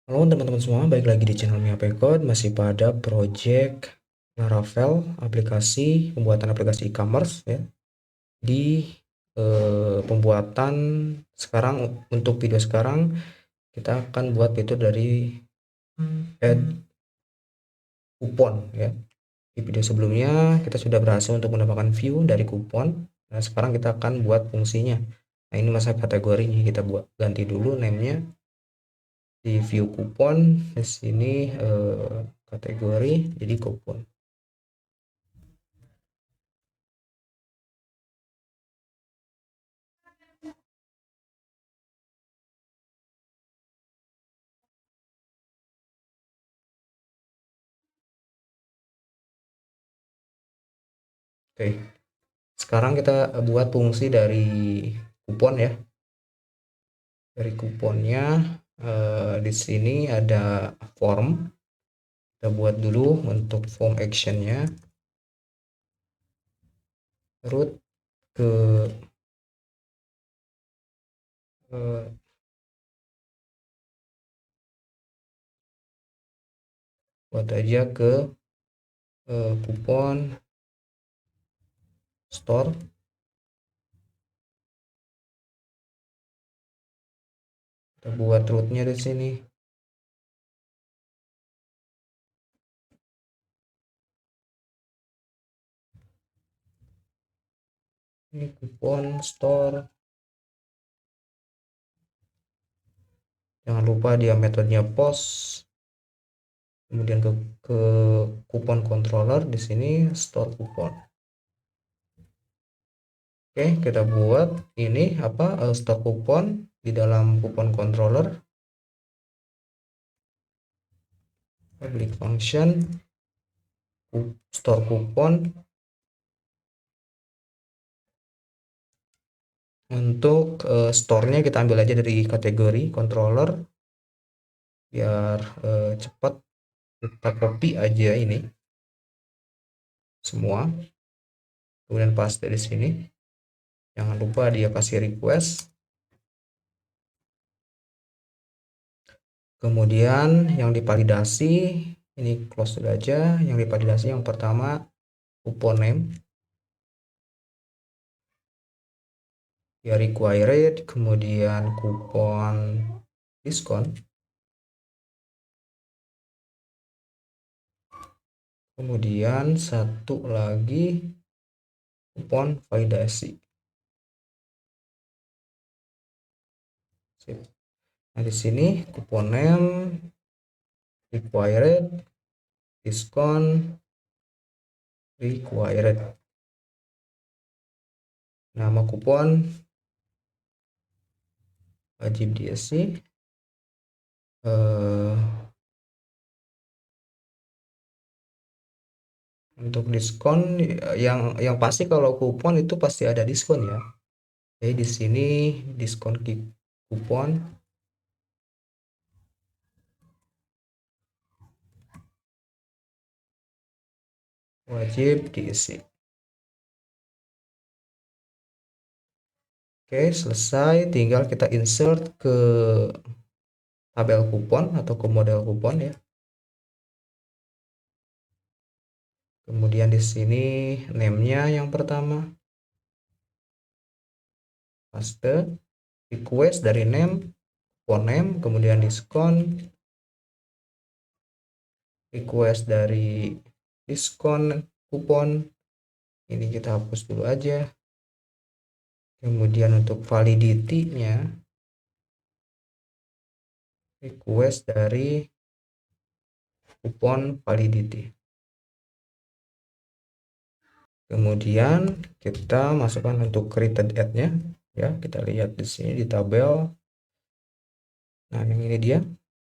Halo teman-teman semua, balik lagi di channel Mia Code, masih pada project Laravel, pembuatan aplikasi e-commerce ya. Di pembuatan sekarang, untuk video sekarang kita akan buat fitur dari add kupon ya. Di video sebelumnya kita sudah berhasil untuk mendapatkan view dari kupon. Nah, sekarang kita akan buat fungsinya. Nah, ini masa kategorinya, kita buat ganti dulu name-nya di view kupon. Di sini kategori jadi kupon. Oke, sekarang kita buat fungsi dari kupon ya. Dari kuponnya di sini ada form. Kita buat dulu untuk form actionnya. Root ke eh, buat aja ke kupon store. Kita buat rootnya di sini. Ini kupon store. Jangan lupa dia metodenya post. Kemudian ke kupon controller, di sini store kupon. Oke, kita buat ini apa, store kupon di dalam kupon controller, public function store kupon. Untuk store-nya kita ambil aja dari kategori controller biar cepat. Kita copy aja ini semua, kemudian paste di sini. Jangan lupa dia kasih request. Kemudian yang divalidasi ini close dulu aja. Yang divalidasi yang pertama kupon name ya, required, kemudian kupon diskon, kemudian satu lagi kupon validasi. Sip. Nah, di sini kupon name, required, diskon, required. Nama kupon wajib diisi. Untuk diskon yang pasti kalau kupon itu pasti ada diskon ya. Jadi di sini diskon kupon wajib diisi. Oke, selesai. Tinggal kita insert ke tabel kupon atau ke model kupon ya. Kemudian di sini name-nya yang pertama, paste, request dari name, kupon name, kemudian diskon, request dari diskon kupon. Ini kita hapus dulu aja. Kemudian untuk validity-nya, request dari kupon validity. Kemudian kita masukkan untuk created add-nya ya. Kita lihat di sini di tabel. Nah, yang ini dia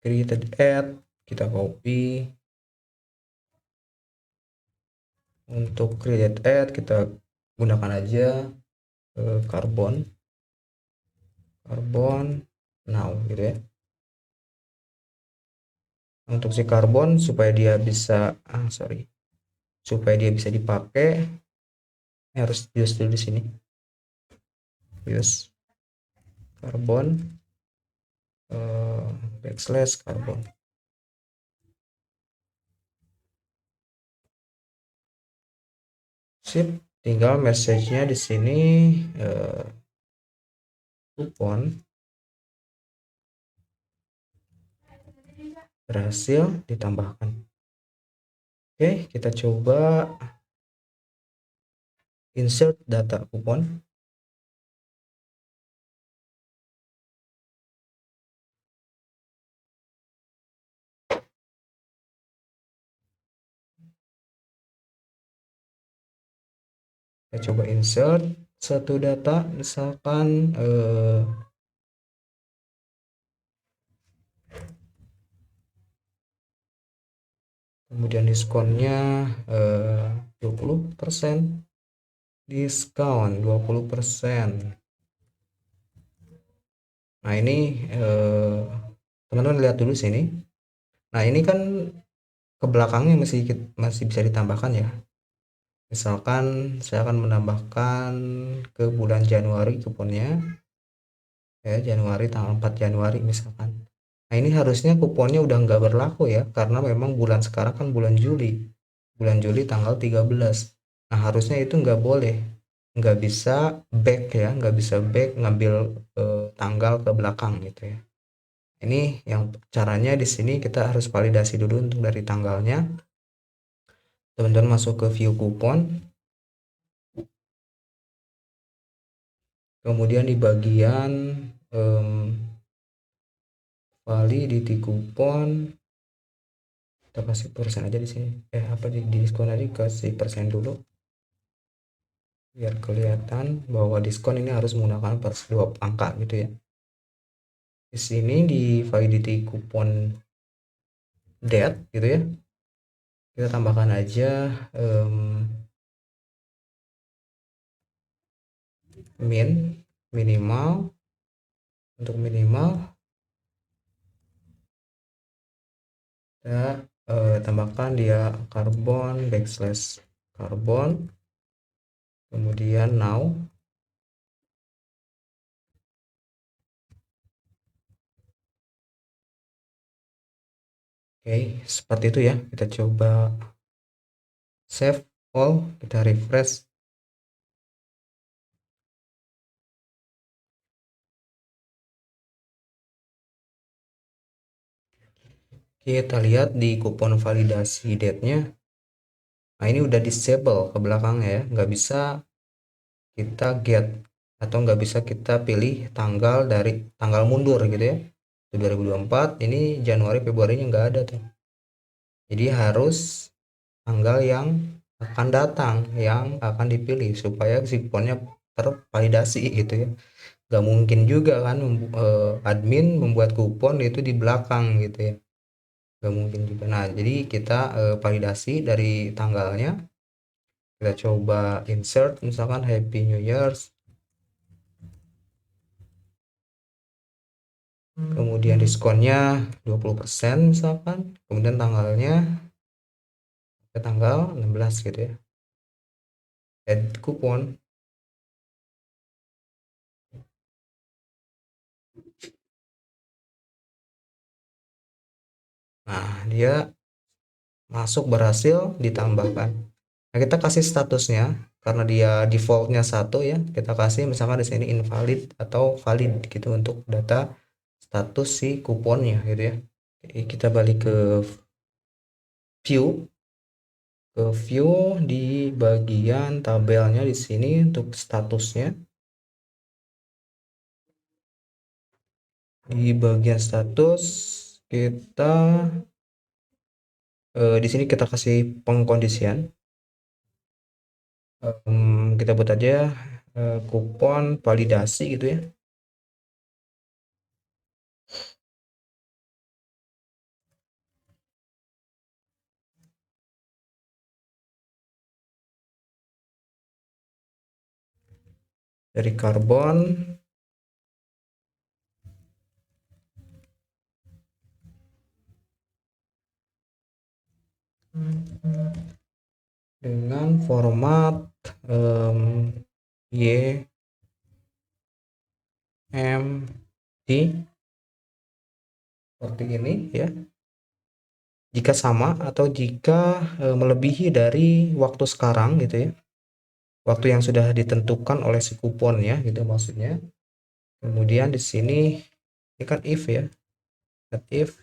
created add. Kita copy. Untuk created add kita gunakan aja carbon now gitu ya. Untuk si carbon supaya dia bisa supaya dia bisa dipakai, harus use dulu di sini. Use carbon backslash karbon. Sip, tinggal message-nya di sini kupon berhasil ditambahkan. Oke, kita coba insert data kupon. Kita coba insert satu data, misalkan kemudian diskonnya 20%, diskon 20%. Nah ini teman-teman lihat dulu sini. Nah ini kan ke belakangnya masih bisa ditambahkan ya. Misalkan saya akan menambahkan ke bulan Januari kuponnya ya, Januari, tanggal 4 Januari misalkan. Nah ini harusnya kuponnya udah nggak berlaku ya, karena memang bulan sekarang kan bulan Juli tanggal 13. Nah harusnya itu nggak boleh, nggak bisa back ya, nggak bisa back ngambil tanggal ke belakang gitu ya. Ini yang caranya di sini kita harus validasi dulu untuk dari tanggalnya. Teman-teman masuk ke view kupon, kemudian di bagian validity kupon kita kasih persen aja di sini. Apa di diskon tadi kasih persen dulu biar kelihatan bahwa diskon ini harus menggunakan dua angka gitu ya. Di sini di validity kupon date gitu ya, kita tambahkan aja minimal. Untuk minimal kita tambahkan dia karbon backslash karbon, kemudian now. Oke, seperti itu ya. Kita coba save all, kita refresh. Kita lihat di kupon validasi date-nya. Nah ini udah disable ke belakangnya ya, nggak bisa kita get atau nggak bisa kita pilih tanggal dari tanggal mundur gitu ya. 2024 ini Januari Februarinya nggak ada tuh. Jadi harus tanggal yang akan datang yang akan dipilih supaya si kuponnya tervalidasi gitu ya. Nggak mungkin juga kan admin membuat kupon itu di belakang gitu ya, nggak mungkin juga. Nah jadi kita validasi dari tanggalnya. Kita coba insert misalkan Happy New Year's, kemudian diskonnya 20% misalkan, kemudian tanggalnya ke tanggal 16 gitu ya, add kupon. Nah dia masuk, berhasil ditambahkan. Nah kita kasih statusnya, karena dia defaultnya 1 ya, kita kasih misalkan di sini invalid atau valid gitu untuk data status si kuponnya gitu ya. Oke, kita balik ke view, di bagian tabelnya di sini untuk statusnya. Di bagian status kita di sini kita kasih pengkondisian. Kita buat aja kupon validasi gitu ya. Dari karbon dengan format YMT seperti ini ya. Jika sama atau jika melebihi dari waktu sekarang gitu ya, waktu yang sudah ditentukan oleh si kupon ya gitu maksudnya. Kemudian di sini ini kan if ya, if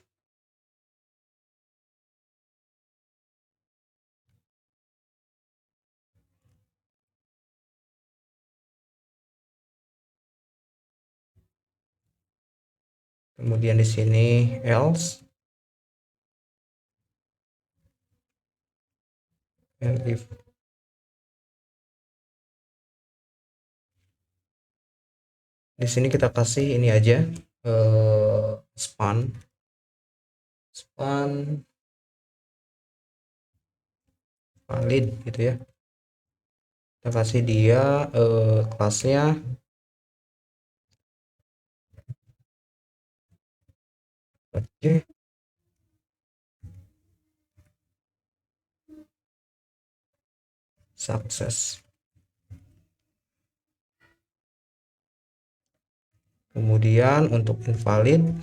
kemudian di sini else, and if. Di sini kita kasih ini aja span valid gitu ya. Kita kasih dia kelasnya oke, sukses. Kemudian untuk invalid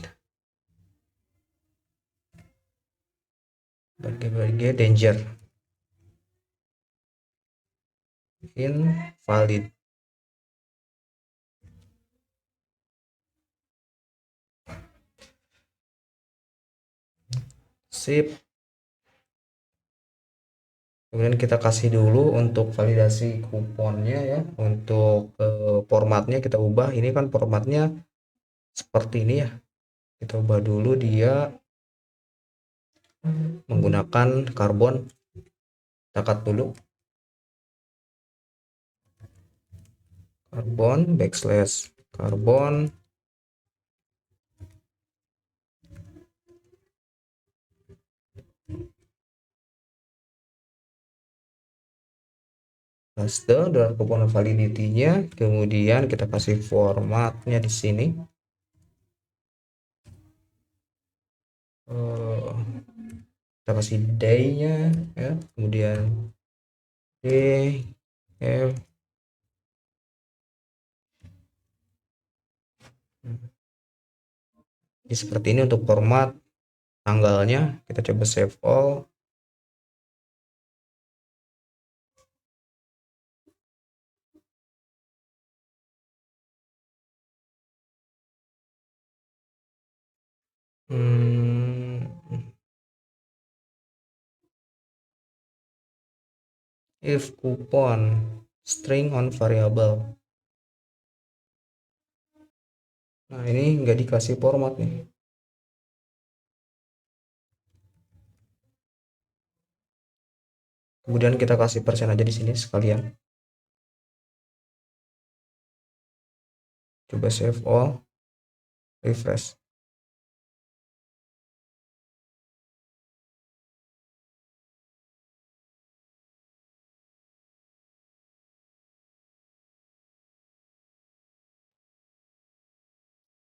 bagi danger, invalid. Sip. Kemudian kita kasih dulu untuk validasi kuponnya ya, untuk formatnya kita ubah. Ini kan formatnya seperti ini ya, kita ubah dulu dia menggunakan karbon. Kita cut dulu karbon backslash karbon paste dan komponen validity-nya. Kemudian kita kasih formatnya di sini. Kita kasih day-nya ya, kemudian d f. Jadi seperti ini untuk format tanggalnya. Kita coba save all. If coupon string on variable. Nah ini nggak dikasih format nih. Kemudian kita kasih persen aja di sini sekalian. Coba save all, refresh.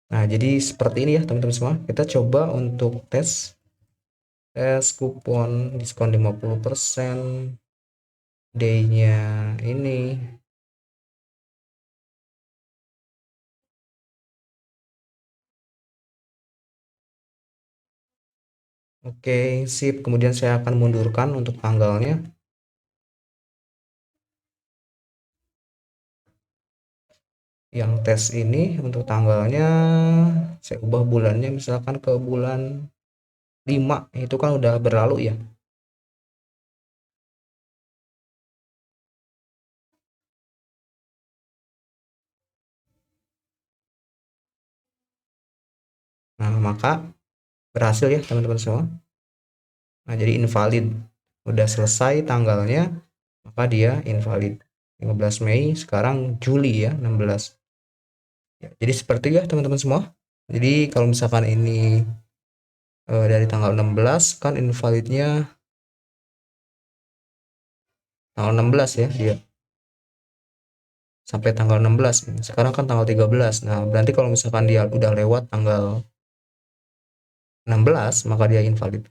Nah, jadi seperti ini ya teman-teman semua. Kita coba untuk tes kupon diskon 50%, day-nya ini. Oke, sip. Kemudian saya akan mundurkan untuk tanggalnya. Yang tes ini untuk tanggalnya saya ubah bulannya misalkan ke bulan 5, itu kan udah berlalu ya. Nah, maka berhasil ya teman-teman semua. Nah, jadi invalid. Udah selesai tanggalnya, maka dia invalid. 15 Mei, sekarang Juli ya, 16. Ya, jadi seperti ya teman-teman semua. Jadi kalau misalkan ini dari tanggal 16 kan invalidnya tanggal 16 ya dia. Sampai tanggal 16. Sekarang kan tanggal 13. Nah, berarti kalau misalkan dia udah lewat tanggal 16, maka dia invalid.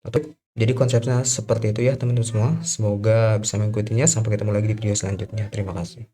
Oke, jadi konsepnya seperti itu ya teman-teman semua. Semoga bisa mengikutinya. Sampai ketemu lagi di video selanjutnya. Terima kasih.